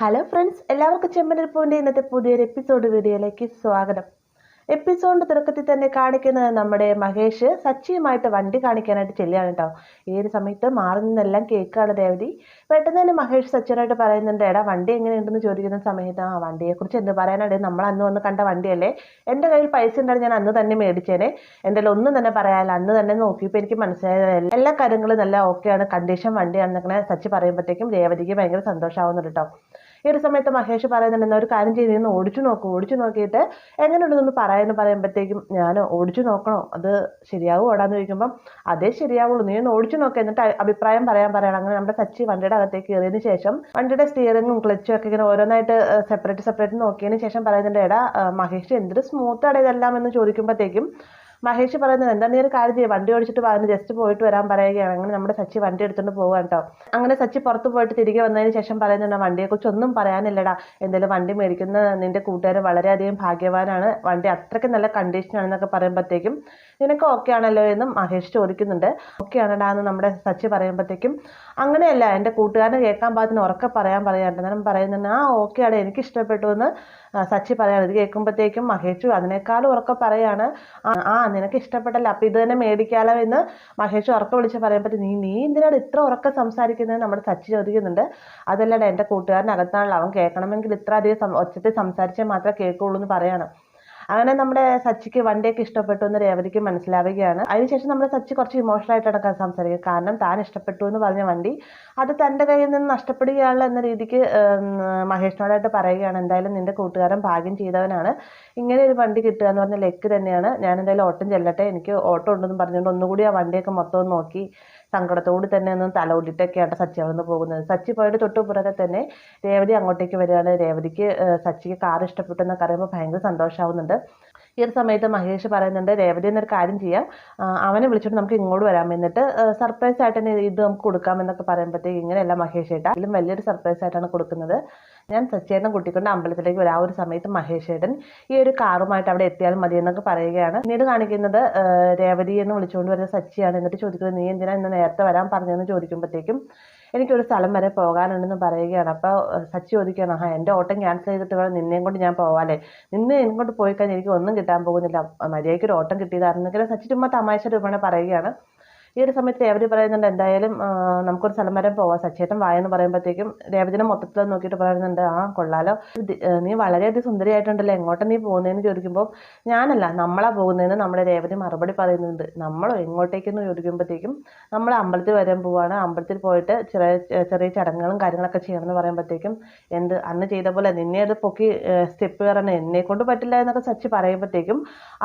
Hello friends, എല്ലാവർക്കും ചെമ്മരിപ്പൂവിൻ്റെ ഇന്നത്തെ പുതിയൊരു എപ്പിസോഡ് വീഡിയോയിലേക്ക് സ്വാഗതം. എപ്പിസോഡിൻ്റെ തുടക്കത്തിൽ തന്നെ കാണിക്കുന്നത് നമ്മുടെ മഹേഷ് സച്ചിയുമായിട്ട് വണ്ടി കാണിക്കാനായിട്ട് ചെല്ലുകയാണ് കേട്ടോ. ഈ ഒരു സമയത്ത് മാറി നിന്നെല്ലാം കേൾക്കുകയാണ് രേവതി. പെട്ടെന്ന് തന്നെ മഹേഷ് സച്ചിനായിട്ട് പറയുന്നുണ്ട്, എടാ വണ്ടി എങ്ങനെയുണ്ടെന്ന് ചോദിക്കുന്ന സമയത്ത് വണ്ടിയെക്കുറിച്ച് എന്ത് പറയാനായിട്ട്, നമ്മൾ അന്ന് വന്ന് കണ്ട വണ്ടിയല്ലേ, എൻ്റെ കയ്യിൽ പൈസ ഉണ്ടായിരുന്നു, ഞാൻ അന്ന് തന്നെ മേടിച്ചേനെ, എൻ്റെ ഒന്നും തന്നെ പറയാനില്ല, അന്ന് തന്നെ നോക്കിയപ്പോൾ എനിക്ക് മനസ്സിലായത് എല്ലാ കാര്യങ്ങളും നല്ല ഓക്കെയാണ്, കണ്ടീഷൻ വണ്ടിയാണെന്നൊക്കെ സച്ചി പറയുമ്പോഴത്തേക്കും രേവതിക്ക് ഭയങ്കര സന്തോഷമാവുന്നുണ്ട് കേട്ടോ. ഈ ഒരു സമയത്ത് മഹേഷ് പറയുന്നുണ്ട്, ഒരു കാര്യം ചെയ്ത് നിന്ന് ഓടിച്ചു നോക്കിയിട്ട് എങ്ങനെയുണ്ടെന്നൊന്ന് പറയാമെന്ന് പറയുമ്പോഴത്തേക്കും, ഞാൻ ഓടിച്ചു നോക്കണോ, അത് ശരിയാവും ഓടാന്ന് ചോദിക്കുമ്പം അതേ ശരിയാവുള്ളൂ, നീ ഒന്ന് ഓടിച്ചു നോക്കുക, എന്നിട്ട് അഭിപ്രായം പറയണം. അങ്ങനെ നമ്മുടെ സച്ചി വണ്ടിയുടെ അകത്തേക്ക് കയറിയതിന് ശേഷം വണ്ടിയുടെ സ്റ്റിയറിങ്ങും ക്ലച്ചും ഒക്കെ ഇങ്ങനെ ഓരോന്നായിട്ട് സെപ്പറേറ്റ് നോക്കിയതിന് ശേഷം പറയുന്നുണ്ട്, എടാ മഹേഷ് എന്തൊരു സ്മൂത്താണ് ഇതെല്ലാം എന്ന് ചോദിക്കുമ്പോഴത്തേക്കും മഹേഷ് പറയുന്നത്, എന്താ നീ ഒരു കാര്യം ചെയ്യും, വണ്ടി ഓടിച്ചിട്ട് പറഞ്ഞ് ജസ്റ്റ് പോയിട്ട് വരാൻ പറയുകയാണ്. അങ്ങനെ നമ്മുടെ സച്ചി വണ്ടി എടുത്തുകൊണ്ട് പോകാൻ കേട്ടോ. അങ്ങനെ സച്ചി പുറത്ത് പോയിട്ട് തിരികെ വന്നതിന് ശേഷം പറയുന്നുണ്ട്, വണ്ടിയെക്കുറിച്ച് ഒന്നും പറയാനില്ലടാ, എന്തായാലും വണ്ടി മേടിക്കുന്ന നിന്റെ കൂട്ടുകാരൻ വളരെയധികം ഭാഗ്യവാനാണ്, വണ്ടി അത്രയ്ക്ക് നല്ല കണ്ടീഷനാണെന്നൊക്കെ പറയുമ്പോഴത്തേക്കും നിനക്ക് ഓക്കെ ആണല്ലോ എന്നും മഹേഷ് ചോദിക്കുന്നുണ്ട്. ഓക്കെ ആണടാ എന്ന് നമ്മുടെ സച്ചി പറയുമ്പോഴത്തേക്കും, അങ്ങനെയല്ല എൻ്റെ കൂട്ടുകാരന് കേൾക്കാൻ പാകത്തിന് ഉറക്കെ പറയാറുണ്ട്. അന്നേരം പറയുന്നുണ്ട്, ഓക്കെ ആണ്, എനിക്ക് ഇഷ്ടപ്പെട്ടു എന്ന് സച്ചി പറയാണ്. ഇത് കേൾക്കുമ്പോഴത്തേക്കും മഹേഷ് അതിനേക്കാളും ഉറക്കെ പറയാണ്, നിനക്ക് ഇഷ്ടപ്പെട്ടല്ല, അപ്പം ഇത് തന്നെ മേടിക്കാലോ എന്ന് മഹേഷ് ഉറക്കെ വിളിച്ച് പറയുമ്പോഴത്തേക്ക്, നീ എന്തിനാണ് ഇത്ര ഉറക്കെ സംസാരിക്കുന്നത് നമ്മുടെ സച്ചി ചോദിക്കുന്നുണ്ട്. അതല്ലടാ, എൻ്റെ കൂട്ടുകാരനകത്താണല്ലോ, അവൻ കേൾക്കണമെങ്കിൽ ഇത്ര അധികം ഒച്ചത്തിൽ സംസാരിച്ചാൽ മാത്രമേ കേൾക്കുള്ളൂ എന്ന് പറയാണ്. അങ്ങനെ നമ്മുടെ സച്ചിക്ക് വണ്ടിയൊക്കെ ഇഷ്ടപ്പെട്ടു എന്ന് രേവതിക്ക് മനസ്സിലാവുകയാണ്. അതിനുശേഷം നമ്മുടെ സച്ചി കുറച്ച് ഇമോഷണൽ ആയിട്ടാണ് സംസാരിക്കുക. കാരണം താൻ ഇഷ്ടപ്പെട്ടു എന്ന് പറഞ്ഞ വണ്ടി അത് തൻ്റെ കയ്യിൽ നിന്ന് നഷ്ടപ്പെടുകയാണല്ലോ എന്ന രീതിക്ക് മഹേഷിനോടായിട്ട് പറയുകയാണ്. എന്തായാലും നിന്റെ കൂട്ടുകാരൻ ഭാഗ്യം ചെയ്തവനാണ്, ഇങ്ങനെ ഒരു വണ്ടി കിട്ടുക എന്ന് പറഞ്ഞ ലക്ക് തന്നെയാണ്, ഞാൻ എന്തായാലും ഓട്ടം ചെല്ലട്ടെ, എനിക്ക് ഓട്ടം ഉണ്ടെന്ന് പറഞ്ഞുകൊണ്ട് ഒന്നുകൂടി ആ വണ്ടിയൊക്കെ മൊത്തം നോക്കി സങ്കടത്തോട് തന്നെ ഒന്ന് തലോടിയിട്ടൊക്കെയാണ് സച്ചി അവിടെ നിന്ന് പോകുന്നത്. സച്ചി പോയിട്ട് തൊട്ടുപുറകെ തന്നെ രേവതി അങ്ങോട്ടേക്ക് വരികയാണ്. രേവതിക്ക് സച്ചിക്ക് കാർ ഇഷ്ടപ്പെട്ടു എന്നൊക്കെ അറിയുമ്പോൾ ഭയങ്കര സന്തോഷമാവുന്നുണ്ട്. ഈ ഒരു സമയത്ത് മഹേഷ് പറയുന്നുണ്ട്, രേവതി എന്നൊരു കാര്യം ചെയ്യാം, അവനെ വിളിച്ചിട്ട് നമുക്ക് ഇങ്ങോട്ട് വരാം, എന്നിട്ട് സർപ്രൈസ് ആയിട്ട് തന്നെ ഇത് നമുക്ക് കൊടുക്കാം എന്നൊക്കെ പറയുമ്പോഴത്തേക്ക്, ഇങ്ങനെയല്ല മഹേഷ് ഏട്ടാ, ഇതിലും വലിയൊരു സർപ്രൈസ് ആയിട്ടാണ് കൊടുക്കുന്നത്, ഞാൻ സച്ചേട്ടനെ കൂട്ടിക്കൊണ്ട് അമ്പലത്തിലേക്ക് വരാം. ആ ഒരു സമയത്ത് മഹേഷ് ഏട്ടൻ ഈ ഒരു കാറുമായിട്ട് അവിടെ എത്തിയാൽ മതി എന്നൊക്കെ പറയുകയാണ്. പിന്നീട് കാണിക്കുന്നത് രേവതി എന്ന് വിളിച്ചുകൊണ്ട് വരുന്ന സച്ചിയാണ്. എന്നിട്ട് ചോദിക്കുന്നത്, നീ എന്തിനാ ഇന്ന് നേരത്തെ വരാൻ പറഞ്ഞതെന്ന് ചോദിക്കുമ്പോഴത്തേക്കും, എനിക്കൊരു സ്ഥലം വരെ പോകാനുണ്ടെന്ന് പറയുകയാണ്. അപ്പോൾ സച്ചി ചോദിക്കുകയാണ്, എൻ്റെ ഓട്ടം ക്യാൻസൽ ചെയ്തിട്ട് വേണം നിന്നെയും കൊണ്ട് ഞാൻ പോകാല്ലേ, നിന്നെ ഇങ്ങോട്ട് പോയി കഴിഞ്ഞാൽ എനിക്ക് ഒന്നും കിട്ടാൻ പോകുന്നില്ല, മര്യാദയ്ക്ക് ഒരു ഓട്ടം കിട്ടിയതായിരുന്നെങ്കിൽ സച്ചി ചുമ്മാ തമാശ രൂപേണ പറയുകയാണ്. ഈ ഒരു സമയത്ത് രേവതി പറയുന്നുണ്ട്, എന്തായാലും നമുക്കൊരു സ്ഥലം വരെ പോവാം, സച്ചേട്ടൻ വായെന്ന് പറയുമ്പോഴത്തേക്കും രേവതിനെ മൊത്തത്തിൽ നോക്കിയിട്ട് പറയുന്നുണ്ട്, കൊള്ളാലോ, നീ വളരെയധികം സുന്ദരിയായിട്ടുണ്ടല്ലോ, എങ്ങോട്ടാ നീ പോകുന്നതെന്ന് ചോദിക്കുമ്പോൾ, ഞാനല്ല നമ്മളാ പോകുന്നതെന്ന് നമ്മുടെ രേവതി മറുപടി പറയുന്നുണ്ട്. നമ്മളോ എങ്ങോട്ടേക്കെന്ന് ചോദിക്കുമ്പോഴത്തേക്കും, നമ്മൾ അമ്പലത്തിൽ വരാൻ പോവാണ്, അമ്പലത്തിൽ പോയിട്ട് ചെറിയ ചടങ്ങുകളും കാര്യങ്ങളൊക്കെ ചെയ്യണമെന്ന് പറയുമ്പോഴത്തേക്കും, അന്ന് ചെയ്ത പോലെ നിന്നെ അത് പൊക്കി സ്റ്റെപ്പ് കയറണം, എന്നെ കൊണ്ട് പറ്റില്ല എന്നൊക്കെ സച്ചി പറയുമ്പോഴത്തേക്കും,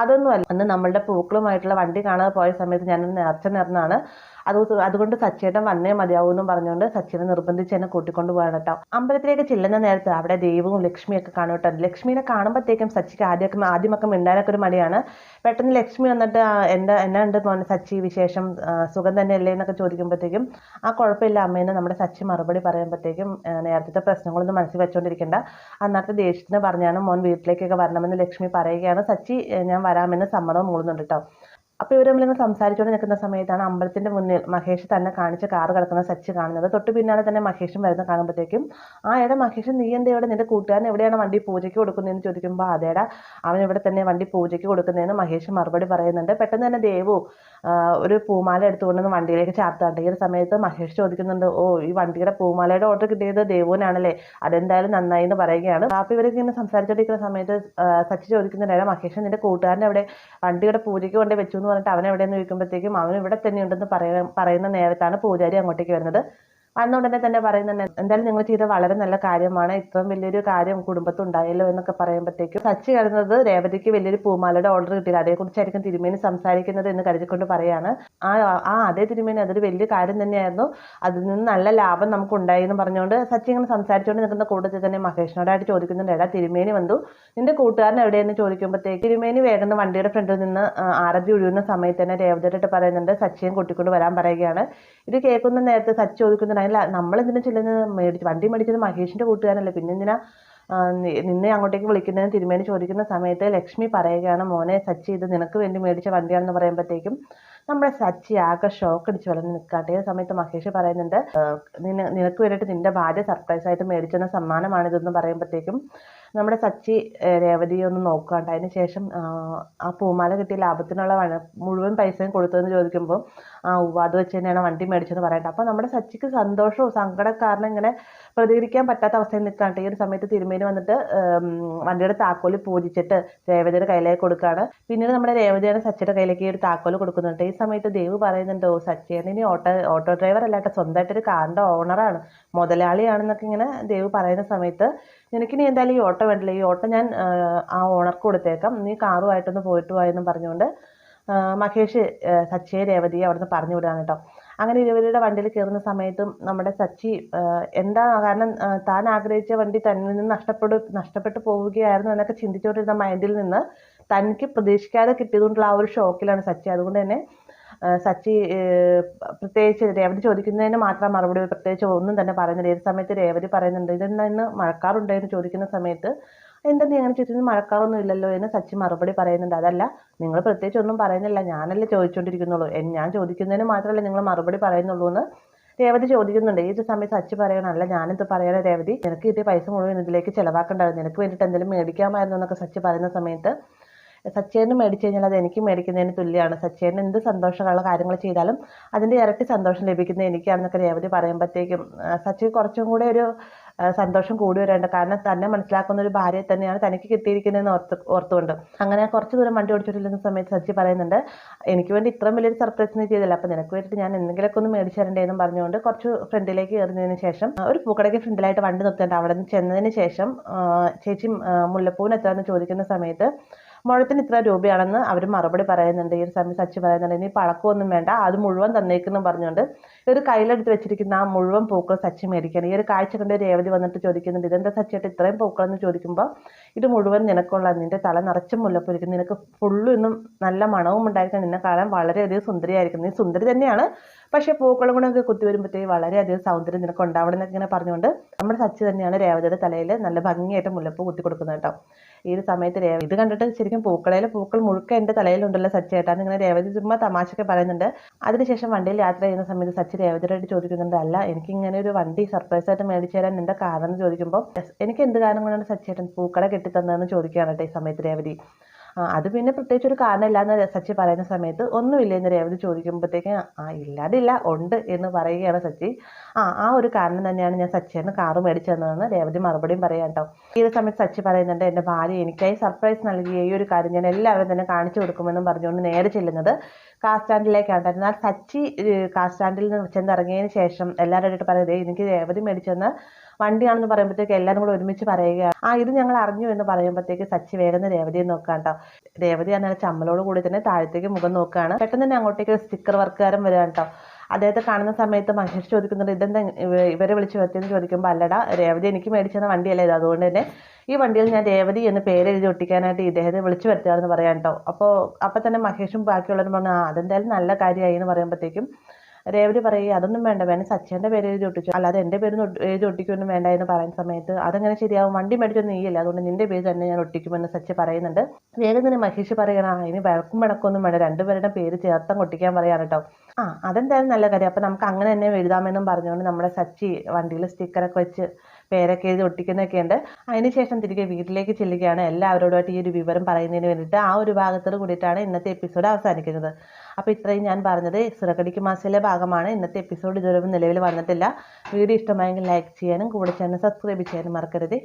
അതൊന്നുമല്ല, അന്ന് നമ്മളുടെ പൂക്കളുമായിട്ടുള്ള വണ്ടി കാണാതെ പോയ സമയത്ത് ഞാനൊന്ന് നേർച്ച നേർന്നാണ്, അതുകൊണ്ട് സച്ചേട്ടൻ വന്നേ മതിയാവൂന്നും പറഞ്ഞുകൊണ്ട് സച്ചിനെ നിർബന്ധിച്ച് എന്നെ കൂട്ടിക്കൊണ്ട് പോകാൻ കേട്ടോ. അമ്പലത്തിലേക്ക് ചെല്ലുന്ന നേരത്ത് അവിടെ ദൈവവും ലക്ഷ്മിയൊക്കെ കാണും കേട്ടോ. ലക്ഷ്മിനെ കാണുമ്പോഴത്തേക്കും സച്ചിക്ക് ആദ്യമൊക്കെ മിണ്ടാനൊക്കെ ഒരു മടിയാണ്. പെട്ടെന്ന് ലക്ഷ്മി വന്നിട്ട്, എന്നാ ഉണ്ട് മോനെ സച്ചി വിശേഷം, സുഖം തന്നെയല്ലേ എന്നൊക്കെ ചോദിക്കുമ്പോഴത്തേക്കും, കുഴപ്പമില്ല അമ്മേന്ന് നമ്മുടെ സച്ചി മറുപടി പറയുമ്പോഴത്തേക്കും, നേരത്തെ പ്രശ്നങ്ങളൊന്നും മനസ്സിൽ വെച്ചുകൊണ്ടിരിക്കേണ്ട, അന്നത്തെ ദേഷ്യത്തിന് പറഞ്ഞാണ് മോൻ വീട്ടിലേക്കൊക്കെ വരണമെന്ന് ലക്ഷ്മി പറയുകയാണ്. സച്ചി ഞാൻ വരാമെന്ന് സമ്മതം മൂളുന്നുണ്ട് കേട്ടോ. അപ്പോൾ ഇവർ നമ്മളിങ്ങനെ സംസാരിച്ചുകൊണ്ട് നിൽക്കുന്ന സമയത്താണ് അമ്പലത്തിൻ്റെ മുന്നിൽ മഹേഷ് തന്നെ കാണിച്ച് കാറ് കിടക്കുന്ന സച്ചി കാണുന്നത്. തൊട്ട് പിന്നാലെ തന്നെ മഹേഷും വരുന്ന കാണുമ്പോഴത്തേക്കും, എടാ മഹേഷ്, നീ എന്താ ഇവിടെ, നിന്റെ കൂട്ടുകാരൻ എവിടെയാണ് വണ്ടി പൂജയ്ക്ക് കൊടുക്കുന്നതെന്ന് ചോദിക്കുമ്പോൾ, അതേടാ അവൻ ഇവിടെ തന്നെ വണ്ടി പൂജയ്ക്ക് കൊടുക്കുന്നതെന്ന് മഹേഷ് മറുപടി പറയുന്നുണ്ട്. പെട്ടെന്ന് തന്നെ ദേവു ഒരു പൂമാല എടുത്തുകൊണ്ടെന്ന് വണ്ടിയിലേക്ക് ചാർത്താണ്ട്. ഈ ഒരു സമയത്ത് മഹേഷ് ചോദിക്കുന്നുണ്ട്, ഈ വണ്ടിയുടെ പൂമാലയുടെ ഓർഡർ കിട്ടിയത് ദേവുവിനാണല്ലേ, അതെന്തായാലും നന്നായി എന്ന് പറയുകയാണ്. അപ്പോൾ ഇവരൊക്കെ ഇങ്ങനെ സംസാരിച്ചുകൊണ്ടിരിക്കുന്ന സമയത്ത് സച്ചി ചോദിക്കുന്നുണ്ട്, മഹേഷ് നിന്റെ കൂട്ടുകാരൻ എവിടെ, വണ്ടിയുടെ പൂജയ്ക്ക് കൊണ്ട് വെച്ചു എന്ന് പറഞ്ഞിട്ട് അവൻ എവിടെയെന്ന് ചോദിക്കുമ്പോഴത്തേക്കും, അവൻ ഇവിടെ തന്നെ ഉണ്ടെന്ന് പറയുന്ന നേരത്താണ് പൂജാരി അങ്ങോട്ടേക്ക് വരുന്നത്. അന്നുടനെ തന്നെ പറയുന്നുണ്ട്, എന്തായാലും നിങ്ങൾ ചെയ്ത വളരെ നല്ല കാര്യമാണ്, ഇത്രയും വലിയൊരു കാര്യം കുടുംബത്തുണ്ടായല്ലോ എന്നൊക്കെ പറയുമ്പോഴത്തേക്കും സച്ചി കരുതുന്നത് രേവതിക്ക് വലിയൊരു പൂമാലയുടെ ഓർഡർ കിട്ടിയില്ല, അതേക്കുറിച്ചായിരിക്കും തിരുമേനി സംസാരിക്കുന്നത് എന്ന് കരുതിക്കൊണ്ട് പറയാണ്. അതേ തിരുമേനി, അതൊരു വലിയ കാര്യം തന്നെയായിരുന്നു, അതിൽ നിന്ന് നല്ല ലാഭം നമുക്ക് ഉണ്ടായി എന്ന് പറഞ്ഞുകൊണ്ട് സച്ചി ഇങ്ങനെ സംസാരിച്ചുകൊണ്ട് നിൽക്കുന്ന കൂട്ടത്തിൽ തന്നെ മഹേഷിനോടായിട്ട് ചോദിക്കുന്നുണ്ട്, എടാ തിരുമേനി വന്നു, നിന്റെ കൂട്ടുകാരൻ എവിടെയെന്ന് ചോദിക്കുമ്പോഴത്തേക്ക് തിരുമേനി വേഗം വണ്ടിയുടെ ഫ്രണ്ടിൽ നിന്ന് ആരതി ഒഴിയുന്ന സമയത്ത് തന്നെ രേവതിയായിട്ട് പറയുന്നുണ്ട്, സച്ചിയും കൂട്ടിക്കൊണ്ട് വരാൻ പറയുകയാണ്. ഇത് കേൾക്കുന്ന നേരത്തെ സച്ചി ചോദിക്കുന്നുണ്ട്, അതിൽ നമ്മളെന്തിനാ ചെല്ലുന്നത്, വണ്ടി മേടിച്ചത് മഹേഷിൻ്റെ കൂട്ടുകാരനല്ലേ, പിന്നെ എന്തിനാ നിന്നെ അങ്ങോട്ടേക്ക് വിളിക്കുന്നതെന്ന് തിരുമേനി ചോദിക്കുന്ന സമയത്ത് ലക്ഷ്മി പറയുകയാണ്, മോനെ സച്ചി ഇത് നിനക്ക് വേണ്ടി മേടിച്ച വണ്ടിയാണെന്ന് പറയുമ്പോഴത്തേക്കും നമ്മുടെ സച്ചി ആകെ ഷോക്ക് അടിച്ച് വളർന്ന് നിൽക്കാട്ടെ. ഈ സമയത്ത് മഹേഷ് പറയുന്നുണ്ട്, നിനക്ക് വേണ്ടിയിട്ട് നിന്റെ ഭാര്യ സർപ്രൈസ് ആയിട്ട് മേടിച്ചെന്ന സമ്മാനമാണിതെന്ന് പറയുമ്പോഴത്തേക്കും നമ്മുടെ സച്ചി രേവതിയെ ഒന്ന് നോക്കുകയുണ്ട്. അതിന് ശേഷം ആ പൂമാല കിട്ടിയ ലാഭത്തിനുള്ള മുഴുവൻ പൈസയും കൊടുത്തതെന്ന് ചോദിക്കുമ്പോൾ അത് വെച്ച് തന്നെയാണ് വണ്ടി മേടിച്ചെന്ന് പറയട്ടെ. അപ്പോൾ നമ്മുടെ സച്ചിക്ക് സന്തോഷവും സങ്കടം കാരണം ഇങ്ങനെ പ്രതികരിക്കാൻ പറ്റാത്ത അവസ്ഥയിൽ നിൽക്കാണ്ട് ഈ ഒരു സമയത്ത് തിരുമേനി വന്നിട്ട് വണ്ടിയുടെ താക്കോല് പൂജിച്ചിട്ട് രേവതിയുടെ കയ്യിലേക്ക് കൊടുക്കുകയാണ്. പിന്നീട് നമ്മുടെ രേവതിയാണ് സച്ചിയുടെ കയ്യിലേക്ക് ഈ ഒരു താക്കോല് കൊടുക്കുന്നുണ്ട്. ഈ സമയത്ത് ദേവ് പറയുന്നുണ്ട്, സച്ചിയാണ് ഇനി ഓട്ടോ ഡ്രൈവർ അല്ലാട്ടെ, സ്വന്തമായിട്ടൊരു കാറിൻ്റെ ഓണറാണ്, മുതലാളിയാണെന്നൊക്കെ ഇങ്ങനെ ദേവ് പറയുന്ന സമയത്ത് നിനക്കിനി എന്തായാലും ഈ ഓട്ടോ വേണ്ടില്ല, ഈ ഓട്ടോ ഞാൻ ആ ഓണർക്ക് കൊടുത്തേക്കാം, നീ കാറുമായിട്ടൊന്ന് പോയിട്ട് പോയെന്നും പറഞ്ഞുകൊണ്ട് മഹേഷ് സച്ചിയെ രേവതിയെ അവിടുന്ന് പറഞ്ഞു വിടുകയാണ് കേട്ടോ. അങ്ങനെ ഇരുവരുടെ വണ്ടിയിൽ കയറുന്ന സമയത്തും നമ്മുടെ സച്ചി എന്താ കാരണം താൻ ആഗ്രഹിച്ച വണ്ടി തന്നിൽ നിന്ന് നഷ്ടപ്പെട്ടു പോവുകയായിരുന്നു എന്നൊക്കെ ചിന്തിച്ചുകൊണ്ടിരുന്ന മൈൻഡിൽ നിന്ന് തനിക്ക് പ്രതീക്ഷിക്കാതെ കിട്ടിയതുകൊണ്ടുള്ള ആ ഒരു ഷോക്കിലാണ് സച്ചി. അതുകൊണ്ട് തന്നെ സച്ചി പ്രത്യേകിച്ച് രേവതി ചോദിക്കുന്നതിന് മാത്രം മറുപടി പ്രത്യേകിച്ച് ഒന്നും തന്നെ പറയുന്നില്ല. ഈ സമയത്ത് രേവതി പറയുന്നുണ്ട്, ഇതെന്താ ഇന്ന് മഴക്കാറുണ്ടോ എന്ന് ചോദിക്കുന്ന സമയത്ത് എന്താ നീ അങ്ങനെ ചോദിച്ചത്, മഴക്കാറൊന്നും ഇല്ലല്ലോ എന്ന് സച്ചി മറുപടി പറയുന്നുണ്ട്. അതല്ല, നിങ്ങൾ പ്രത്യേകിച്ച് ഒന്നും പറയുന്നില്ല, ഞാനല്ലേ ചോദിച്ചുകൊണ്ടിരിക്കുന്നുള്ളൂ, ഞാൻ ചോദിക്കുന്നതിന് മാത്രമല്ല നിങ്ങൾ മറുപടി പറയുന്നുള്ളൂ എന്ന് രേവതി ചോദിക്കുന്നുണ്ട്. ഈ സമയത്ത് സച്ചി പറയണം, അല്ല ഞാനിത് പറയാനോ രേവതി, നിനക്ക് കിട്ടിയ പൈസ മുഴുവൻ ഇതിലേക്ക് ചിലവാക്കണ്ടായിരുന്നു, നിനക്ക് വേണ്ടിയിട്ട് എന്തെങ്കിലും മേടിക്കാമായിരുന്നു എന്നൊക്കെ സച്ചി പറയുന്ന സമയത്ത് സച്ചേന് മേടിച്ചു കഴിഞ്ഞാൽ അത് എനിക്ക് മേടിക്കുന്നതിന് തുല്യമാണ്, സച്ചേന് എന്ത് സന്തോഷമുള്ള കാര്യങ്ങൾ ചെയ്താലും അതിൻ്റെ ഇരട്ടി സന്തോഷം ലഭിക്കുന്നത് എനിക്കാണെന്നൊക്കെ രേവതി പറയുമ്പോഴത്തേക്കും സച്ചി കുറച്ചും കൂടെ ഒരു സന്തോഷം കൂടി വരേണ്ട. കാരണം തന്നെ മനസ്സിലാക്കുന്ന ഒരു ഭാര്യയെ തന്നെയാണ് തനിക്ക് കിട്ടിയിരിക്കുന്നതെന്ന് ഓർത്തുകൊണ്ട് അങ്ങനെ കുറച്ച് ദൂരം വണ്ടി ഓടിച്ചിട്ടിരുന്ന സമയത്ത് സച്ചി പറയുന്നുണ്ട്, എനിക്ക് വേണ്ടി ഇത്രയും വലിയൊരു സർപ്രൈസ് നീ ചെയ്തില്ല, അപ്പോൾ നിനക്ക് വേണ്ടിയിട്ട് ഞാൻ എന്തെങ്കിലുമൊക്കെ ഒന്ന് മേടിച്ചു തരണ്ടേന്നും പറഞ്ഞുകൊണ്ട് കുറച്ച് ഫ്രണ്ടിലേക്ക് കയറുന്നതിന് ശേഷം ഒരു പൂക്കടയ്ക്ക് ഫ്രണ്ടിലായിട്ട് വണ്ടി നിർത്തേണ്ട. അവിടെ നിന്ന് ചെന്നതിന് ശേഷം ചേച്ചി മുല്ലപ്പൂവിന് എത്രയെന്ന് ചോദിക്കുന്ന സമയത്ത് മുഴത്തിന് ഇത്ര രൂപയാണെന്ന് അവർ മറുപടി പറയുന്നുണ്ട്. ഈ ഒരു സമയം സച്ചി പറയുന്നുണ്ട്, ഇനി പഴക്കമൊന്നും വേണ്ട, അത് മുഴുവൻ തന്നേക്കുന്നു പറഞ്ഞുകൊണ്ട് ഒരു കയ്യിലെടുത്ത് വെച്ചിരിക്കുന്ന ആ മുഴുവൻ പൂക്കൾ സച്ചി മേടിക്കണം. ഈ ഒരു കാഴ്ച കണ്ട് രേവതി വന്നിട്ട് ചോദിക്കുന്നുണ്ട്, ഇതെന്താ സച്ചിയായിട്ട് ഇത്രയും പൂക്കളെന്ന് ചോദിക്കുമ്പോൾ ഇത് മുഴുവൻ നിനക്കുള്ള, നിന്റെ തല നിറച്ചും മുല്ലപ്പൂരിക്കും, നിനക്ക് ഫുള്ളും ഇന്നും നല്ല മണവും ഉണ്ടായിരിക്കും, നിന്നെ കാണാൻ വളരെയധികം സുന്ദരിയായിരിക്കും, നീ സുന്ദരി തന്നെയാണ്, പക്ഷേ പൂക്കളും കൂടെ ഒക്കെ കുത്തി വരുമ്പോഴത്തേക്ക് വളരെയധികം സൗന്ദര്യം നിനക്ക് ഉണ്ടാവണം എന്നൊക്കെ ഇങ്ങനെ പറഞ്ഞുകൊണ്ട് നമ്മുടെ സച്ചി തന്നെയാണ് രേവതിയുടെ തലയിൽ നല്ല ഭംഗിയായിട്ട് മുല്ലപ്പൂ കുത്തി കൊടുക്കുന്നത് കേട്ടോ. ഈ ഒരു സമയത്ത് രേവതി ഇത് കണ്ടിട്ട് ശരിക്കും പൂക്കളയിലെ പൂക്കൾ മുഴുക്ക എൻ്റെ തലയിലുണ്ടല്ലോ സച്ചിയായിട്ടാണ് ഇങ്ങനെ രേവതി ചുമ്മാ തമാശയൊക്കെ പറയുന്നുണ്ട്. അതിനുശേഷം വണ്ടിയിൽ യാത്ര ചെയ്യുന്ന സമയത്ത് സച്ചി രേവതിയോട് ചോദിക്കുന്നുണ്ട്, അല്ല എനിക്ക് ഇങ്ങനെ ഒരു വണ്ടി സർപ്രൈസ് ആയിട്ട് മേടിച്ചു തരാൻ എൻ്റെ കാരണം ചോദിക്കുമ്പോൾ എനിക്ക് എന്ത് കാരണം കൊണ്ടാണ് സച്ചിയേട്ടൻ പൂക്കളെ കെട്ടിത്തന്നതെന്ന് ചോദിക്കുകയാണ് കേട്ടോ ഈ സമയത്ത് രേവതി. അത് പിന്നെ പ്രത്യേകിച്ച് ഒരു കാരണമില്ല എന്ന് സച്ചി പറയുന്ന സമയത്ത് ഒന്നുമില്ല എന്ന് രേവതി ചോദിക്കുമ്പോഴത്തേക്ക് ഇല്ലാതില്ല ഉണ്ട് എന്ന് പറയുകയാണ് സച്ചി. ആ ഒരു കാരണം തന്നെയാണ് ഞാൻ സച്ചിന് കാറ് മേടിച്ചു തന്നതെന്ന് രേവതി മറുപടിയും പറയാം കേട്ടോ. ഈ ഒരു സമയത്ത് സച്ചി പറയുന്നുണ്ട്, എൻ്റെ ഭാര്യ എനിക്കായി സർപ്രൈസ് നൽകിയ ഈ ഒരു കാര്യം ഞാൻ എല്ലാവരും തന്നെ കാണിച്ചു കൊടുക്കുമെന്നും പറഞ്ഞുകൊണ്ട് നേരെ ചെല്ലുന്നത് കാർ സ്റ്റാൻഡിലേക്കാണ്. എന്നാൽ സച്ചി കാർ സ്റ്റാൻഡിൽ നിന്ന് ചെന്നിറങ്ങിയതിന് ശേഷം എല്ലാവരും പറയുന്നത് എനിക്ക് രേവതി മേടിച്ചെന്ന് വണ്ടിയാണെന്ന് പറയുമ്പോഴത്തേക്ക് എല്ലാവരും കൂടെ ഒരുമിച്ച് പറയുകയാണ്, ഇത് ഞങ്ങൾ അറിഞ്ഞു എന്ന് പറയുമ്പോഴത്തേക്ക് സച്ചി വേഗം രേവതിയെ നോക്കാം കേട്ടോ. രേവതി എന്നാൽ ചമ്മലോട് കൂടി തന്നെ താഴത്തേക്ക് മുഖം നോക്കുകയാണ്. പെട്ടെന്ന് തന്നെ അങ്ങോട്ടേക്ക് സ്റ്റിക്കർ വർക്കുകാരൻ വരിക കേട്ടോ. അദ്ദേഹത്തെ കാണുന്ന സമയത്ത് മഹേഷ് ചോദിക്കുന്നുണ്ട്, ഇതെന്താ ഇവരെ വിളിച്ച് വരുത്തിയെന്ന് ചോദിക്കുമ്പോൾ അല്ലടാ രേവതി എനിക്ക് മേടിച്ചെന്ന വണ്ടിയല്ലേ ഇത്, അതുകൊണ്ട് തന്നെ ഈ വണ്ടിയിൽ ഞാൻ രേവതി എന്ന് പേര് എഴുതി ഒട്ടിക്കാനായിട്ട് ഇദ്ദേഹത്തെ വിളിച്ചു വരുത്തുകയാണെന്ന് പറയാം കേട്ടോ. അപ്പോൾ തന്നെ മഹേഷും ബാക്കിയുള്ളവരും പറഞ്ഞു അതെന്തായാലും നല്ല കാര്യമായി എന്ന് പറയുമ്പോഴത്തേക്കും രേവതി പറയുക അതൊന്നും വേണ്ട, വേണേൽ സച്ചിൻ്റെ പേര് എഴുതി ഒട്ടിച്ചു, അല്ലാതെ എൻ്റെ പേര് എഴുതി ഒട്ടിക്കൊന്നും വേണ്ട എന്ന് പറയുന്ന സമയത്ത് അതെങ്ങനെ ശരിയാവും, വണ്ടി മേടിച്ചൊന്നും നീയല്ല, അതുകൊണ്ട് നിന്റെ പേര് തന്നെ ഞാൻ ഒട്ടിക്കുമെന്ന് സച്ചി പറയുന്നുണ്ട്. വേഗം തന്നെ മഹേഷ് പറയണം ഇനി വഴക്കൊന്നും വേണ്ട, രണ്ടുപേരുടെ പേര് ചേർത്തം ഒട്ടിക്കാൻ പറയാണ് കേട്ടോ. അതെന്തായാലും നല്ല കാര്യം, അപ്പം നമുക്ക് അങ്ങനെ തന്നെ എഴുതാമെന്നും പറഞ്ഞുകൊണ്ട് നമ്മുടെ സച്ചി വണ്ടിയിൽ സ്റ്റിക്കറൊക്കെ വെച്ച് പേരൊക്കെ എഴുതി ഒട്ടിക്കുന്നൊക്കെ ഉണ്ട്. അതിനുശേഷം തിരികെ വീട്ടിലേക്ക് ചെല്ലുകയാണ്. എല്ലാവരോടുമായിട്ട് ഈ ഒരു വിവരം പറയുന്നതിന് വേണ്ടിയിട്ട് ആ ഒരു ഭാഗത്തോട് കൂടിയിട്ടാണ് ഇന്നത്തെ എപ്പിസോഡ് അവസാനിക്കുന്നത്. അപ്പോൾ ഇത്രയും ഞാൻ പറഞ്ഞത് സിറകടിക്ക് മാസയിലെ ഭാഗമാണ്. ഇന്നത്തെ എപ്പിസോഡ് ഇതുവരെ നിലവിൽ വന്നിട്ടില്ല. വീഡിയോ ഇഷ്ടമായെങ്കിൽ ലൈക്ക് ചെയ്യാനും കൂടെ ചാനൽ സബ്സ്ക്രൈബ് ചെയ്യാനും മറക്കരുത്.